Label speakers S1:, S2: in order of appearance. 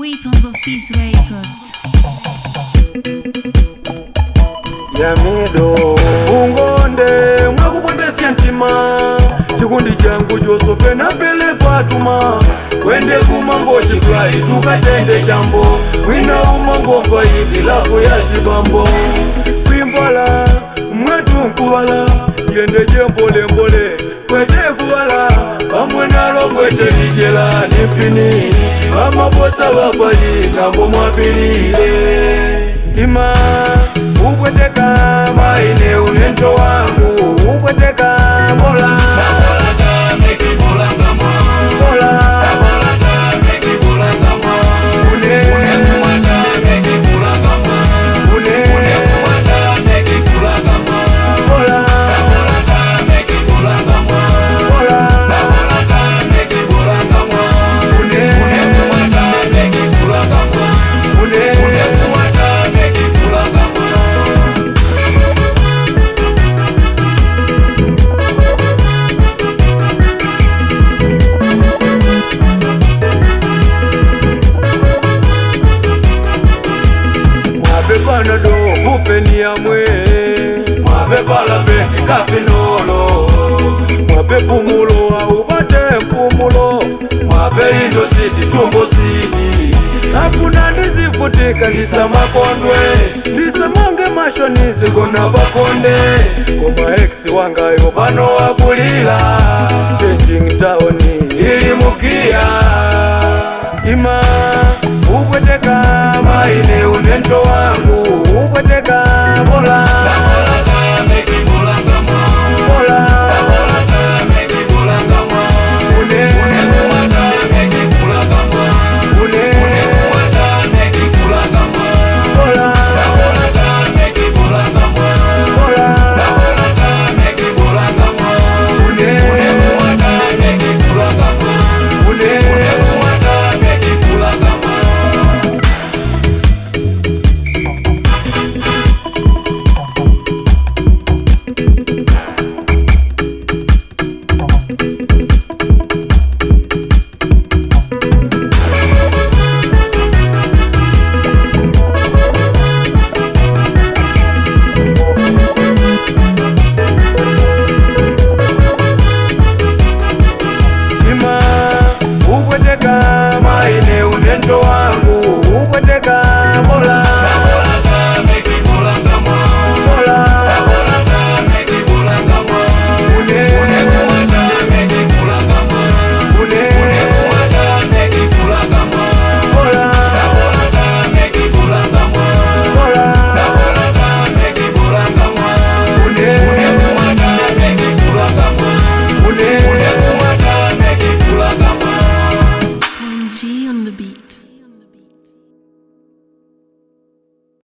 S1: weapons of peace records.
S2: Yamido ungonde mwakupondesya ntima chikundi changu chosope na pele patuma wende kumango chikwai tukatende chambo wina umango mvaidi lako ya shibambo kwimbala mwetu nkuwala yende jembole mbole kwete kuwala pamwe nalo kwete lijela nipini amabosa wapali ngambo mwapilile tima upweteka maine unento wangu upweteka mola nabola ta meki bolanga mwa mola nabola ta meki bolanga mwa une mwata meki bolanga mwa une mwata meki bolanga mwa mola nabola ta meki bolanga mwa mola nabola ta meki bolanga mwa une mwata meki bolanga mwa une mwata meki bolanga mwa. Panado bufeni yamwe mwabe palambe kafinolo mwabe pumulo aupate mpumulo mwabe indo sidi tumbo sidi afuna ndizifutika ndisa makondwe ndisa mange masho nizigona bakonde koma eksi wangayo pano wakulila changing town ili mukia tima upweteka maine unento wangu